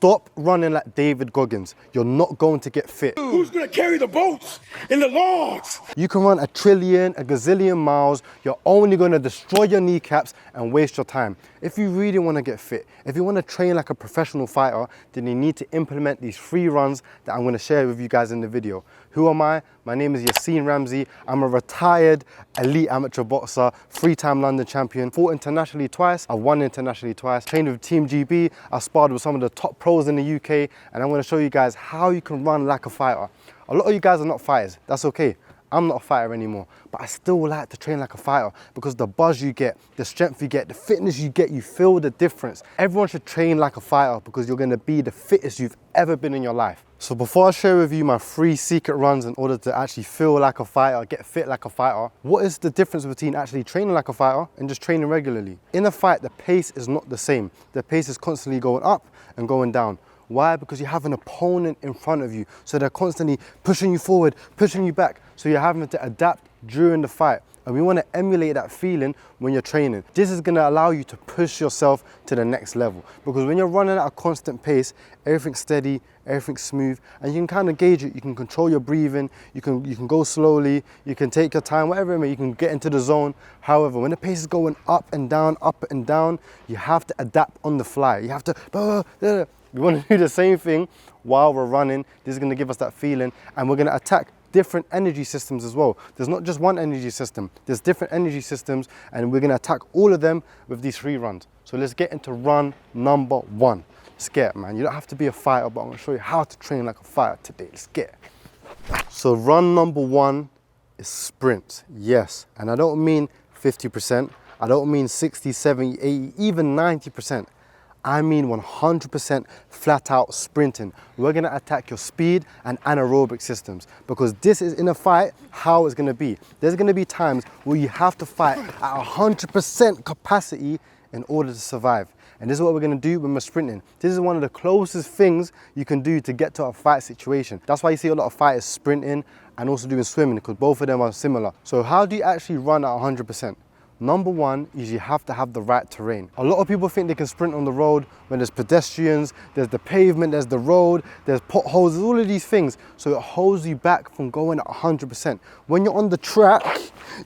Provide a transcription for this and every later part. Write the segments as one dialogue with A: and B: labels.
A: Stop running like David Goggins. You're not going to get fit.
B: Who's gonna carry the boats and the logs?
A: You can run a trillion, a gazillion miles. You're only going to destroy your kneecaps and waste your time. If you really want to get fit, if you want to train like a professional fighter, then you need to implement these 3 runs that I'm going to share with you guys in the video. Who am I? My name is Yassine Ramsey. I'm a retired elite amateur boxer, 3-time London champion, fought internationally twice. I won internationally twice, trained with Team GB. I sparred with some of the top pros in the UK, and I'm going to show you guys how you can run like a fighter. A lot of you guys are not fighters. That's okay. I'm not a fighter anymore, but I still like to train like a fighter because the buzz you get, the strength you get, the fitness you get, you feel the difference. Everyone should train like a fighter because you're gonna be the fittest you've ever been in your life. So before I share with you my 3 secret runs in order to actually feel like a fighter, get fit like a fighter, what is the difference between actually training like a fighter and just training regularly? In a fight, the pace is not the same. The pace is constantly going up and going down. Why? Because you have an opponent in front of you. So they're constantly pushing you forward, pushing you back. So you're having to adapt during the fight. And we want to emulate that feeling when you're training. This is going to allow you to push yourself to the next level. Because when you're running at a constant pace, everything's steady, everything's smooth, and you can kind of gauge it. You can control your breathing, you can go slowly, you can take your time, whatever it may, you can get into the zone. However, when the pace is going up and down, you have to adapt on the fly. You have to, we want to do the same thing while we're running. This is going to give us that feeling, and we're going to attack different energy systems as well. There's not just one energy system, there's different energy systems, and we're going to attack all of them with these 3 runs. So let's get into run number 1. Let's get it, man. You don't have to be a fighter, but I'm going to show you how to train like a fighter today. Let's get it. So run number 1 is sprint. Yes, and I don't mean 50%, I don't mean 60, 70, 80, even 90%. I mean 100% flat out sprinting. We're gonna attack your speed and anaerobic systems because this is in a fight how it's gonna be. There's gonna be times where you have to fight at 100% capacity in order to survive. And this is what we're gonna do when we're sprinting. This is one of the closest things you can do to get to a fight situation. That's why you see a lot of fighters sprinting and also doing swimming because both of them are similar. So how do you actually run at 100%? Number 1 is you have to have the right terrain. A lot of people think they can sprint on the road when there's pedestrians, there's the pavement, there's the road, there's potholes, there's all of these things. So it holds you back from going at 100%. When you're on the track,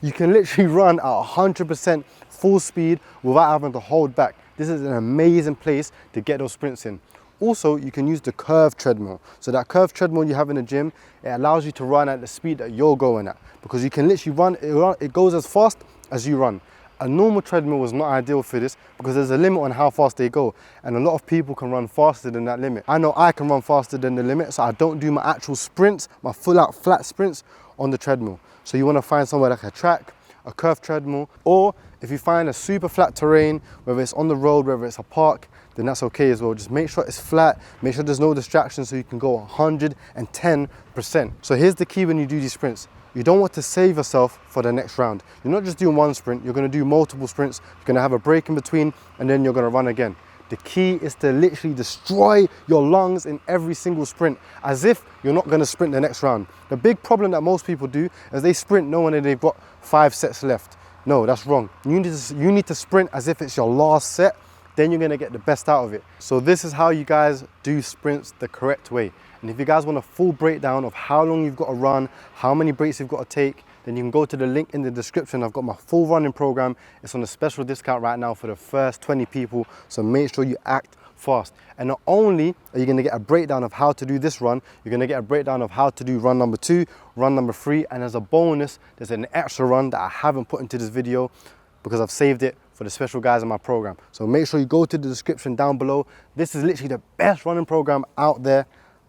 A: you can literally run at 100% full speed without having to hold back. This is an amazing place to get those sprints in. Also, you can use the curved treadmill. So that curved treadmill you have in the gym, it allows you to run at the speed that you're going at because you can literally run, it goes as fast as you run. A normal treadmill is not ideal for this because there's a limit on how fast they go, and a lot of people can run faster than that limit. I know I can run faster than the limit, so I don't do my actual sprints, my full out flat sprints on the treadmill. So you want to find somewhere like a track, a curved treadmill, or if you find a super flat terrain, whether it's on the road, whether it's a park, then that's okay as well. Just make sure it's flat, make sure there's no distractions so you can go 110%. So here's the key when you do these sprints. You don't want to save yourself for the next round. You're not just doing one sprint, you're gonna do multiple sprints, you're gonna have a break in between, and then you're gonna run again. The key is to literally destroy your lungs in every single sprint, as if you're not gonna sprint the next round. The big problem that most people do is they sprint knowing that they've got 5 sets left. No, that's wrong. You need to sprint as if it's your last set, then you're gonna get the best out of it. So this is how you guys do sprints the correct way. And if you guys want a full breakdown of how long you've got to run, how many breaks you've got to take, then you can go to the link in the description. I've got my full running program. It's on a special discount right now for the first 20 people. So make sure you act fast. And not only are you going to get a breakdown of how to do this run, you're going to get a breakdown of how to do run number 2, run number 3, and as a bonus, there's an extra run that I haven't put into this video because I've saved it for the special guys in my program. So make sure you go to the description down below. This is literally the best running program out there.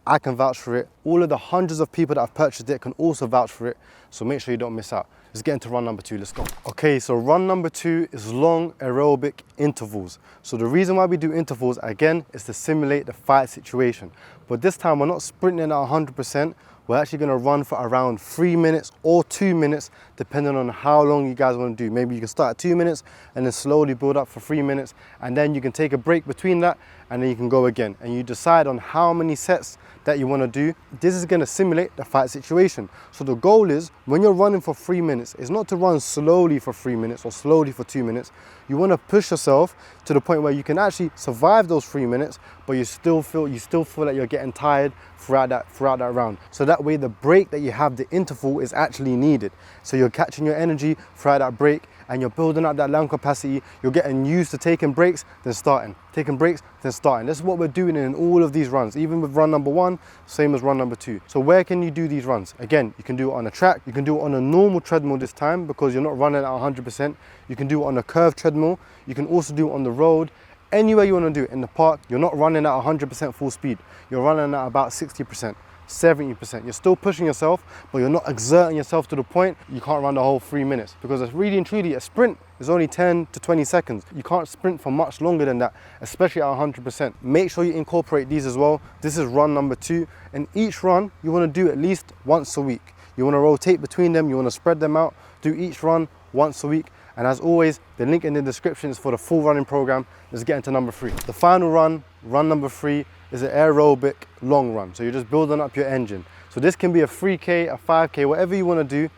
A: I can vouch for it. All of the hundreds of people that have purchased it can also vouch for it. So make sure you don't miss out. Let's get into run number 2, let's go. Okay, so run number 2 is long aerobic intervals. So the reason why we do intervals, again, is to simulate the fight situation. But this time we're not sprinting at 100%. We're actually gonna run for around 3 minutes or 2 minutes, depending on how long you guys wanna do. Maybe you can start at 2 minutes and then slowly build up for 3 minutes, and then you can take a break between that, and then you can go again. And you decide on how many sets that you want to do. This is going to simulate the fight situation. So the goal is, when you're running for 3 minutes, it's not to run slowly for 3 minutes or slowly for 2 minutes. You want to push yourself to the point where you can actually survive those 3 minutes, but you still feel that you're getting tired throughout that round. So that way the break that you have, the interval, is actually needed. So you're catching your energy throughout that break, and you're building up that lung capacity. You're getting used to taking breaks, then starting. Taking breaks, then starting. This is what we're doing in all of these runs. Even with run number 1, same as run number 2. So where can you do these runs? Again, you can do it on a track. You can do it on a normal treadmill this time, because you're not running at 100%. You can do it on a curved treadmill. You can also do it on the road. Anywhere you want to do it. In the park, you're not running at 100% full speed. You're running at about 60%. 70%. You're still pushing yourself, but you're not exerting yourself to the point you can't run the whole 3 minutes, because it's really and truly, a sprint is only 10 to 20 seconds. You can't sprint for much longer than that, especially at 100%. Make sure you incorporate these as well. This is run number 2, and each run you want to do at least once a week. You want to rotate between them, you want to spread them out, do each run once a week. And as always, the link in the description is for the full running program. Let's get into number 3. The final run, run number 3, is an aerobic long run. So you're just building up your engine. So this can be a 3K, a 5K, whatever you want to do.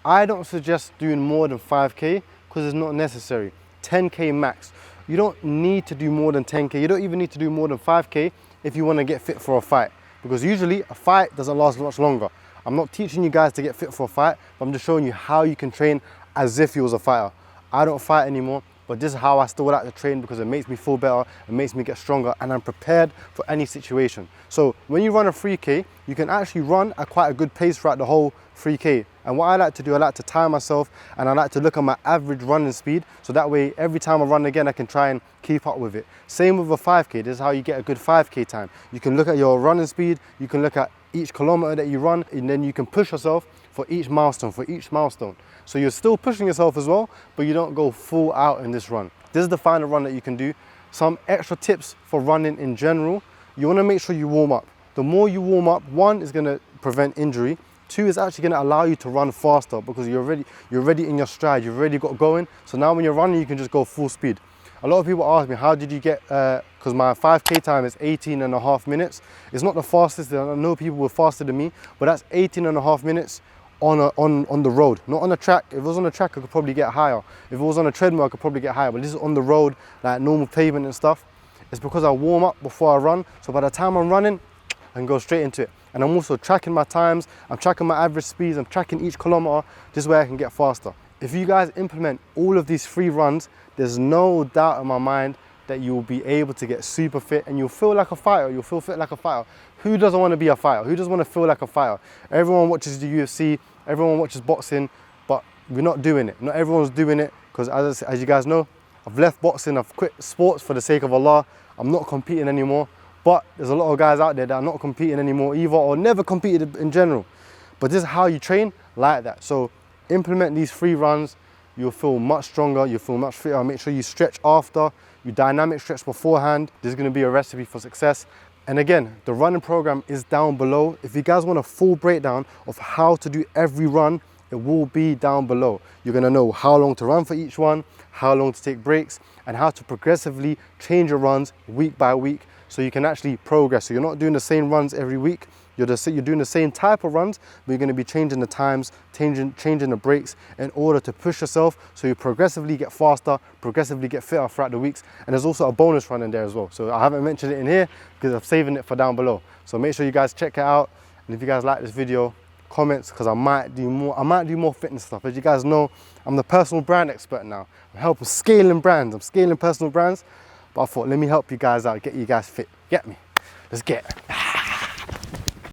A: I don't suggest doing more than 5K because it's not necessary. 10K max. You don't need to do more than 10K. You don't even need to do more than 5K if you want to get fit for a fight, because usually a fight doesn't last much longer. I'm not teaching you guys to get fit for a fight, but I'm just showing you how you can train as if you was a fighter. I don't fight anymore, but this is how I still like to train, because it makes me feel better, it makes me get stronger, and I'm prepared for any situation. So when you run a 3K, you can actually run at quite a good pace throughout the whole 3K. And what I like to do, I like to time myself, and I like to look at my average running speed, so that way every time I run again, I can try and keep up with it. Same with a 5K, this is how you get a good 5K time. You can look at your running speed, you can look at each kilometer that you run, and then you can push yourself for each milestone, So you're still pushing yourself as well, but you don't go full out in this run. This is the final run that you can do. Some extra tips for running in general. You want to make sure you warm up. The more you warm up, 1 is going to prevent injury. 2 is actually going to allow you to run faster, because you're already in your stride, you've already got going. So now when you're running, you can just go full speed. A lot of people ask me, how did you get, because my 5K time is 18.5 minutes. It's not the fastest, I know people were faster than me, but that's 18.5 minutes on the road, not on a track. If it was on a track, I could probably get higher. If it was on a treadmill, I could probably get higher, but this is on the road, like normal pavement and stuff. It's because I warm up before I run, so by the time I'm running, I can go straight into it. And I'm also tracking my times, I'm tracking my average speeds, I'm tracking each kilometer. This way I can get faster. If you guys implement all of these 3 runs, there's no doubt in my mind that you will be able to get super fit, and you'll feel like a fighter, you'll feel fit like a fighter. Who doesn't want to be a fighter? Who doesn't want to feel like a fighter? Everyone watches the UFC, everyone watches boxing, but we're not doing it. Not everyone's doing it, because as you guys know, I've left boxing, I've quit sports for the sake of Allah. I'm not competing anymore, but there's a lot of guys out there that are not competing anymore either, or never competed in general. But this is how you train, like that. So implement these 3 runs, you'll feel much stronger, you'll feel much fitter. Make sure you stretch after, you dynamic stretch beforehand. This is going to be a recipe for success. And again, the running program is down below. If you guys want a full breakdown of how to do every run, it will be down below. You're going to know how long to run for each one, how long to take breaks, and how to progressively change your runs week by week, so you can actually progress. So you're not doing the same runs every week. You're doing the same type of runs, but you're going to be changing the times, changing the breaks in order to push yourself, so you progressively get faster, progressively get fitter throughout the weeks. And there's also a bonus run in there as well. So I haven't mentioned it in here because I'm saving it for down below. So make sure you guys check it out. And if you guys like this video, comments, because I might do more fitness stuff. As you guys know, I'm the personal brand expert now. I'm helping scaling brands. I'm scaling personal brands. But I thought, let me help you guys out, get you guys fit. Get me? Let's get it.